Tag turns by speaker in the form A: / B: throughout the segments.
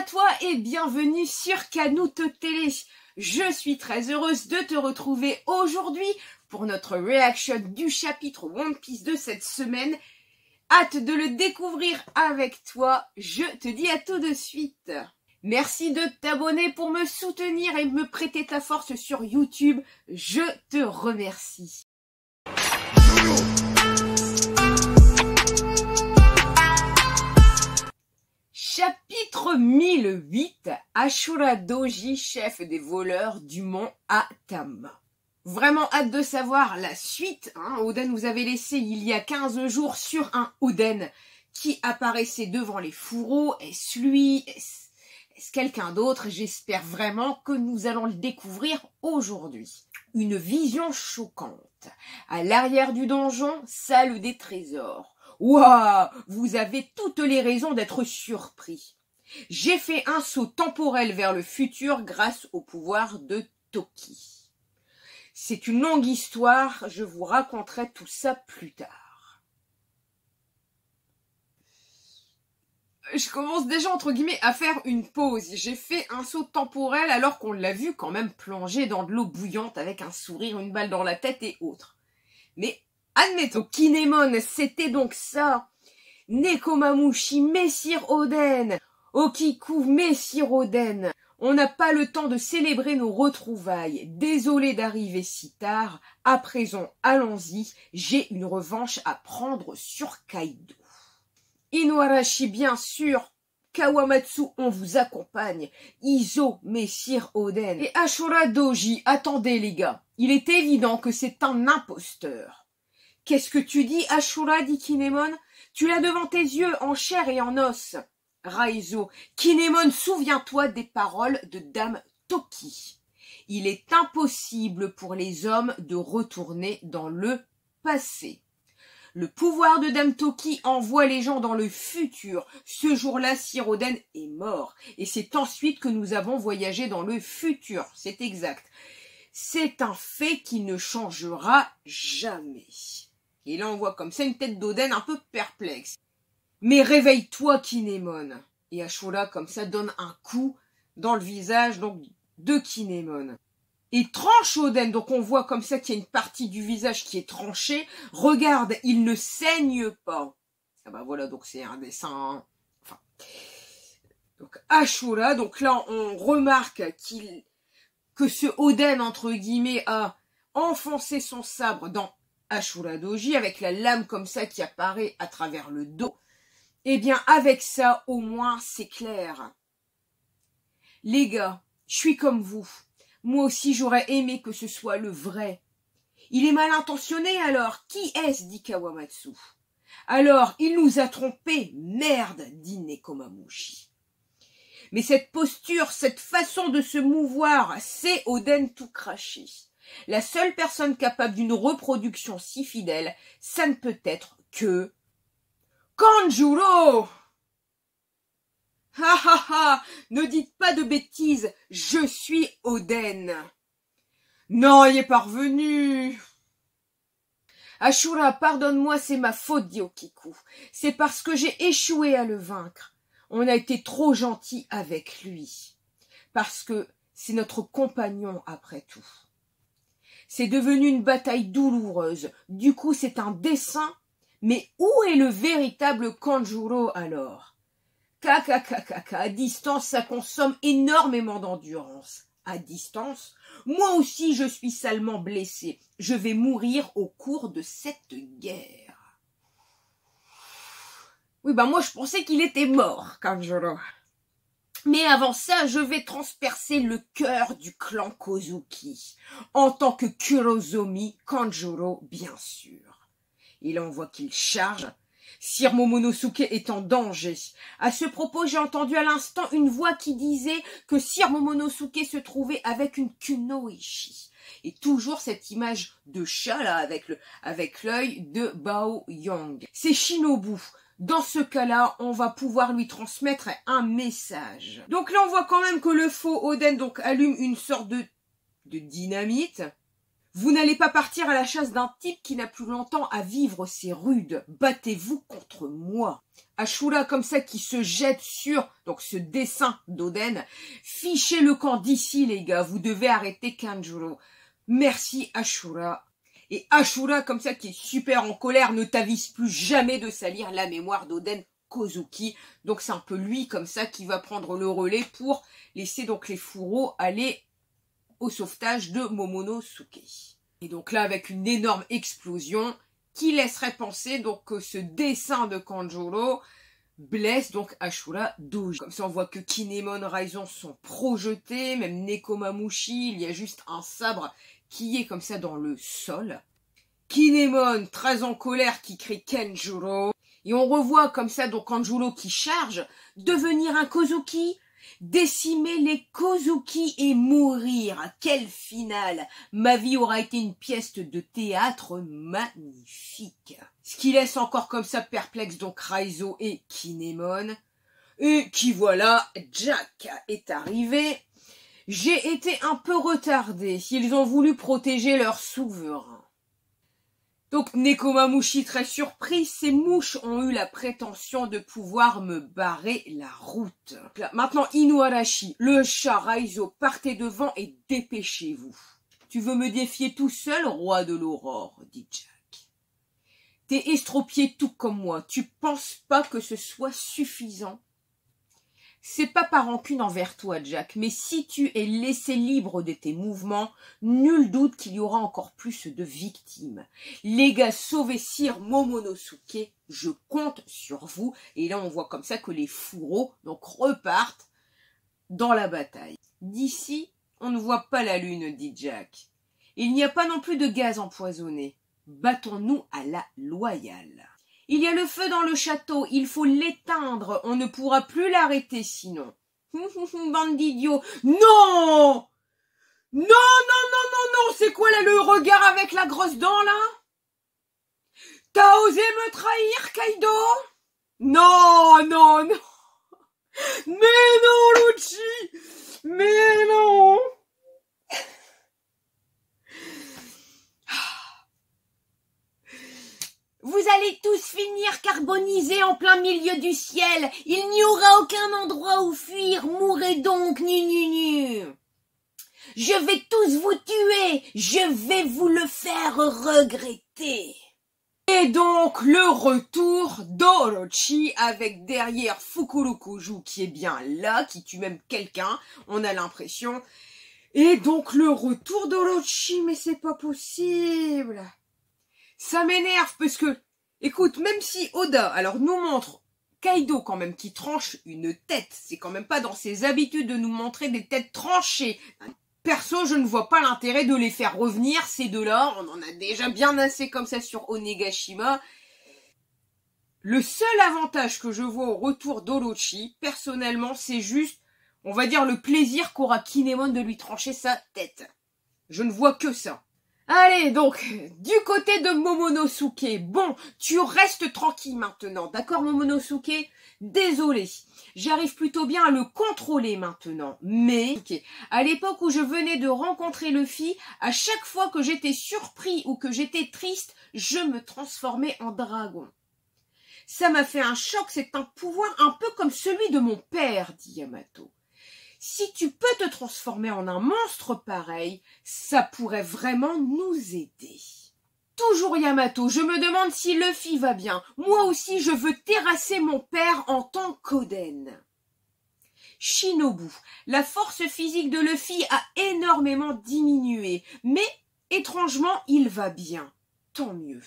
A: toi et bienvenue sur Canute Télé. Je suis très heureuse de te retrouver aujourd'hui pour notre reaction du chapitre One Piece de cette semaine. Hâte de le découvrir avec toi. Je te dis à tout de suite. Merci de t'abonner pour me soutenir et me prêter ta force sur YouTube. Je te remercie. Chapitre 1008, Ashura Doji, chef des voleurs du mont Atama. Vraiment hâte de savoir la suite. Oden vous avait laissé il y a 15 jours sur un Oden qui apparaissait devant les fourreaux. Est-ce lui? Est-ce quelqu'un d'autre? J'espère vraiment que nous allons le découvrir aujourd'hui. Une vision choquante. À l'arrière du donjon, salle des trésors. Waouh, vous avez toutes les raisons d'être surpris. J'ai fait un saut temporel vers le futur grâce au pouvoir de Toki. C'est une longue histoire, je vous raconterai tout ça plus tard. Je commence déjà entre guillemets à faire une pause. J'ai fait un saut temporel alors qu'on l'a vu quand même plonger dans de l'eau bouillante avec un sourire, une balle dans la tête et autres. Mais admettons, Kinemon, c'était donc ça. Nekomamushi, Messire Oden. Okiku, Messire Oden. On n'a pas le temps de célébrer nos retrouvailles. Désolé d'arriver si tard. À présent, allons-y. J'ai une revanche à prendre sur Kaido. Inuarashi, bien sûr. Kawamatsu, on vous accompagne. Izo, Messire Oden. Et Ashura Doji, attendez les gars. Il est évident que c'est un imposteur. Qu'est-ce que tu dis, Ashura, dit Kinemon. Tu l'as devant tes yeux, en chair et en os. Raizo, Kinemon, souviens-toi des paroles de Dame Toki. Il est impossible pour les hommes de retourner dans le passé. Le pouvoir de Dame Toki envoie les gens dans le futur. Ce jour-là, Sir Oden est mort. Et c'est ensuite que nous avons voyagé dans le futur. C'est exact. C'est un fait qui ne changera jamais. Et là, on voit comme ça une tête d'Oden un peu perplexe. Mais réveille-toi, Kinemon. Et Ashura, comme ça, donne un coup dans le visage donc, de Kinemon. Et tranche Oden, donc on voit comme ça qu'il y a une partie du visage qui est tranchée. Regarde, il ne saigne pas. Ah bah voilà, donc c'est un dessin... Enfin... Donc Ashura, donc là, on remarque que ce Oden, entre guillemets, a enfoncé son sabre dans Ashura Doji, avec la lame comme ça qui apparaît à travers le dos. Eh bien, avec ça, au moins, c'est clair. Les gars, je suis comme vous. Moi aussi, j'aurais aimé que ce soit le vrai. Il est mal intentionné, alors. Qui est-ce, dit Kawamatsu. Alors, il nous a trompés. Merde, dit Nekomamushi. Mais cette posture, cette façon de se mouvoir, c'est Oden tout craché. La seule personne capable d'une reproduction si fidèle, ça ne peut être que Kanjuro. Ha ha ha, ne dites pas de bêtises, je suis Oden. Non, il est parvenu. Ashura, pardonne-moi, c'est ma faute, dit Okiku. C'est parce que j'ai échoué à le vaincre. On a été trop gentil avec lui. Parce que c'est notre compagnon après tout. C'est devenu une bataille douloureuse. Du coup, c'est un dessein. Mais où est le véritable Kanjuro alors? À distance, ça consomme énormément d'endurance. À distance, moi aussi je suis salement blessé. Je vais mourir au cours de cette guerre. Oui, bah moi je pensais qu'il était mort, Kanjuro. Mais avant ça, je vais transpercer le cœur du clan Kozuki, en tant que Kurozomi Kanjuro, bien sûr. Et là, on voit qu'il charge. Sir Momonosuke est en danger. À ce propos, j'ai entendu à l'instant une voix qui disait que Sir Momonosuke se trouvait avec une kunoichi. Et toujours cette image de chat, là, avec l'œil de Bao Yang. C'est Shinobu. Dans ce cas-là, on va pouvoir lui transmettre un message. Donc là, on voit quand même que le faux Oden donc allume une sorte de dynamite. Vous n'allez pas partir à la chasse d'un type qui n'a plus longtemps à vivre, c'est rude. Battez-vous contre moi. Ashura comme ça qui se jette sur donc ce dessin d'Oden. Fichez le camp d'ici les gars, vous devez arrêter Kanjuro. Merci Ashura. Et Ashura comme ça qui est super en colère ne t'avise plus jamais de salir la mémoire d'Oden Kozuki. Donc c'est un peu lui comme ça qui va prendre le relais pour laisser donc les fourreaux aller au sauvetage de Momonosuke. Et donc là, avec une énorme explosion qui laisserait penser donc que ce dessin de Kanjuro blesse donc Ashura Doji. Comme ça, on voit que Kinemon, Raizon sont projetés, même Nekomamushi, il y a juste un sabre qui est comme ça dans le sol. Kinemon, très en colère, qui crie Kenjuro. Et on revoit comme ça donc Kanjuro qui charge, devenir un Kozuki, décimer les Kozuki et mourir. Quel final! Ma vie aura été une pièce de théâtre magnifique. Ce qui laisse encore comme ça perplexe donc Raizo et Kinemon. Et qui voilà, Jack est arrivé. J'ai été un peu retardé. Ils ont voulu protéger leur souverain. Donc Nekomamushi très surpris, ces mouches ont eu la prétention de pouvoir me barrer la route. Là, maintenant Inuarashi, le chat, Raizo, partez devant et dépêchez-vous. Tu veux me défier tout seul, roi de l'aurore, dit Jack. T'es estropié tout comme moi, tu penses pas que ce soit suffisant? C'est pas par rancune envers toi, Jack, mais si tu es laissé libre de tes mouvements, nul doute qu'il y aura encore plus de victimes. Les gars, sauvez Sir Momonosuke, je compte sur vous. Et là, on voit comme ça que les fourreaux donc repartent dans la bataille. D'ici, on ne voit pas la lune, dit Jack. Il n'y a pas non plus de gaz empoisonné. Battons-nous à la loyale. Il y a le feu dans le château, il faut l'éteindre, on ne pourra plus l'arrêter sinon. Bande d'idiots. Non! Non, non, non, non, non, c'est quoi là le regard avec la grosse dent là? T'as osé me trahir, Kaido? Non, non, non. Mais non, Lucci! Mais non! Vous allez tous finir carbonisés en plein milieu du ciel. Il n'y aura aucun endroit où fuir. Mourrez donc, nu. Je vais tous vous tuer. Je vais vous le faire regretter. Et donc, le retour d'Orochi avec derrière Fukurokuju qui est bien là, qui tue même quelqu'un, on a l'impression. Et donc, le retour d'Orochi, mais c'est pas possible. Ça m'énerve parce que, écoute, même si Oda, alors nous montre Kaido quand même qui tranche une tête, c'est quand même pas dans ses habitudes de nous montrer des têtes tranchées. Perso, je ne vois pas l'intérêt de les faire revenir, ces deux-là, on en a déjà bien assez comme ça sur Onegashima. Le seul avantage que je vois au retour d'Orochi, personnellement, c'est juste, on va dire, le plaisir qu'aura Kinemon de lui trancher sa tête. Je ne vois que ça. Allez, donc, du côté de Momonosuke, bon, tu restes tranquille maintenant, d'accord Momonosuke? Désolé, j'arrive plutôt bien à le contrôler maintenant, mais à l'époque où je venais de rencontrer Luffy, à chaque fois que j'étais surpris ou que j'étais triste, je me transformais en dragon. Ça m'a fait un choc, c'est un pouvoir un peu comme celui de mon père, dit Yamato. Si tu peux te transformer en un monstre pareil, ça pourrait vraiment nous aider. Toujours Yamato, je me demande si Luffy va bien. Moi aussi, je veux terrasser mon père en tant qu'Oden. Shinobu, la force physique de Luffy a énormément diminué, mais étrangement, il va bien. Tant mieux.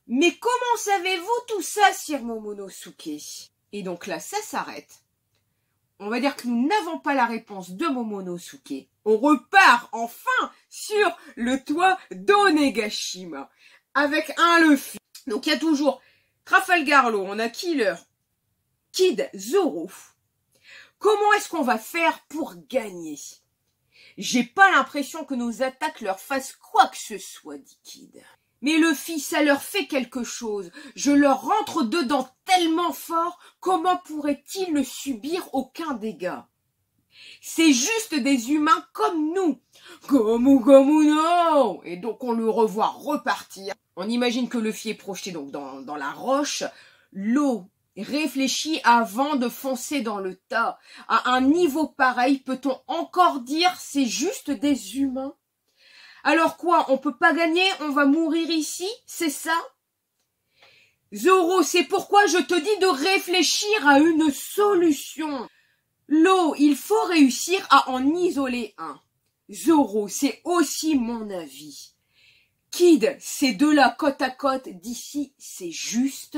A: Mais comment savez-vous tout ça, Sir Momonosuke? Et donc là, ça s'arrête. On va dire que nous n'avons pas la réponse de Momonosuke. On repart enfin sur le toit d'Onegashima avec un Luffy. Donc il y a toujours Trafalgar Law, on a Killer, Kid, Zoro. Comment est-ce qu'on va faire pour gagner? J'ai pas l'impression que nos attaques leur fassent quoi que ce soit, dit Kid. Mais Luffy, ça leur fait quelque chose. Je leur rentre dedans tellement fort, comment pourraient-ils ne subir aucun dégât? C'est juste des humains comme nous. Comme non. Et donc on le revoit repartir. On imagine que Luffy est projeté donc dans la roche. L'eau réfléchit avant de foncer dans le tas. À un niveau pareil, peut-on encore dire c'est juste des humains? Alors quoi, on peut pas gagner, on va mourir ici, c'est ça? Zoro, c'est pourquoi je te dis de réfléchir à une solution. L'eau, il faut réussir à en isoler un. Zoro, c'est aussi mon avis. Kid, ces deux-là côte à côte d'ici, c'est juste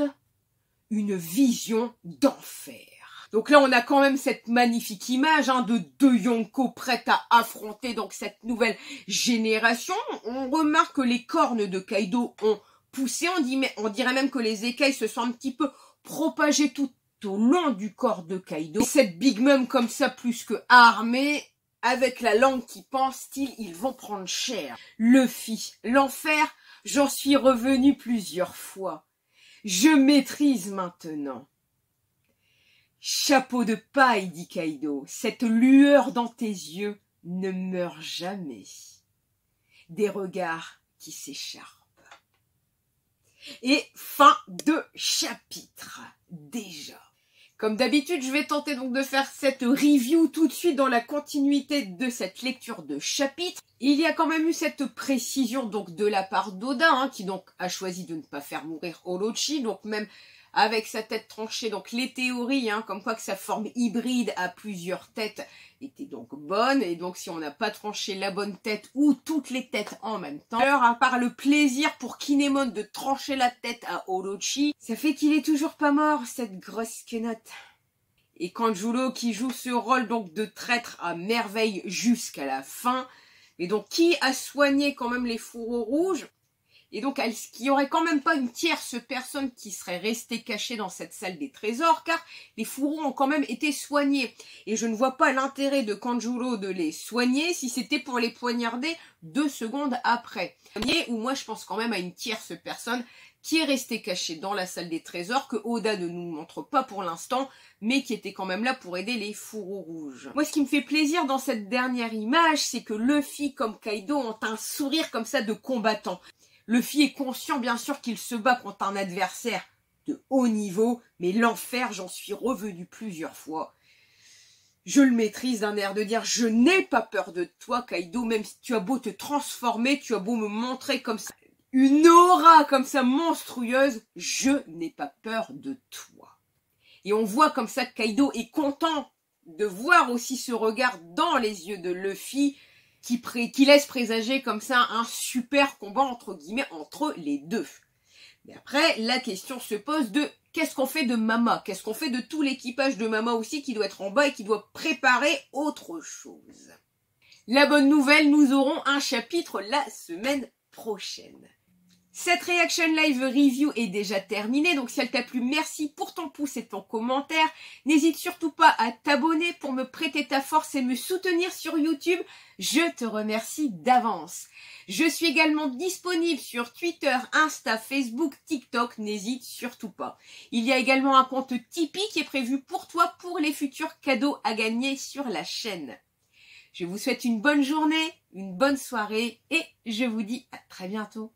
A: une vision d'enfer. Donc là, on a quand même cette magnifique image de deux Yonko prêtes à affronter donc cette nouvelle génération. On remarque que les cornes de Kaido ont poussé. On dirait même que les écailles se sont un petit peu propagées tout au long du corps de Kaido. Et cette Big Mom comme ça, plus que armée, avec la langue qui pense, style, ils vont prendre cher. Luffy, l'enfer, j'en suis revenu plusieurs fois. Je maîtrise maintenant. Chapeau de paille, dit Kaido, cette lueur dans tes yeux ne meurt jamais. Des regards qui s'écharpent. Et fin de chapitre, déjà. Comme d'habitude, je vais tenter donc de faire cette review tout de suite dans la continuité de cette lecture de chapitre. Il y a quand même eu cette précision donc de la part d'Oda, qui donc a choisi de ne pas faire mourir Orochi, donc même avec sa tête tranchée, donc les théories, comme quoi que sa forme hybride à plusieurs têtes étaient donc bonnes, et donc si on n'a pas tranché la bonne tête ou toutes les têtes en même temps, alors à part le plaisir pour Kinemon de trancher la tête à Orochi, ça fait qu'il est toujours pas mort, cette grosse quenotte. Et Kanjuro qui joue ce rôle donc de traître à merveille jusqu'à la fin, et donc qui a soigné quand même les fourreaux rouges? Et donc, il n'y aurait quand même pas une tierce personne qui serait restée cachée dans cette salle des trésors, car les fourreaux ont quand même été soignés. Et je ne vois pas l'intérêt de Kanjuro de les soigner si c'était pour les poignarder 2 secondes après. Ou moi, je pense quand même à une tierce personne qui est restée cachée dans la salle des trésors, que Oda ne nous montre pas pour l'instant, mais qui était quand même là pour aider les fourreaux rouges. Moi, ce qui me fait plaisir dans cette dernière image, c'est que Luffy comme Kaido ont un sourire comme ça de combattant. Luffy est conscient, bien sûr, qu'il se bat contre un adversaire de haut niveau, mais l'enfer, j'en suis revenu plusieurs fois. Je le maîtrise d'un air de dire, je n'ai pas peur de toi, Kaido, même si tu as beau te transformer, tu as beau me montrer comme ça, une aura comme ça monstrueuse, je n'ai pas peur de toi. Et on voit comme ça que Kaido est content de voir aussi ce regard dans les yeux de Luffy, qui laisse présager comme ça un super combat entre guillemets entre les deux. Mais après, la question se pose de qu'est-ce qu'on fait de Mama? Qu'est-ce qu'on fait de tout l'équipage de Mama aussi qui doit être en bas et qui doit préparer autre chose? La bonne nouvelle, nous aurons un chapitre la semaine prochaine. Cette Reaction Live Review est déjà terminée, donc si elle t'a plu, merci pour ton pouce et ton commentaire. N'hésite surtout pas à t'abonner pour me prêter ta force et me soutenir sur YouTube. Je te remercie d'avance. Je suis également disponible sur Twitter, Insta, Facebook, TikTok, n'hésite surtout pas. Il y a également un compte Tipeee qui est prévu pour toi pour les futurs cadeaux à gagner sur la chaîne. Je vous souhaite une bonne journée, une bonne soirée et je vous dis à très bientôt.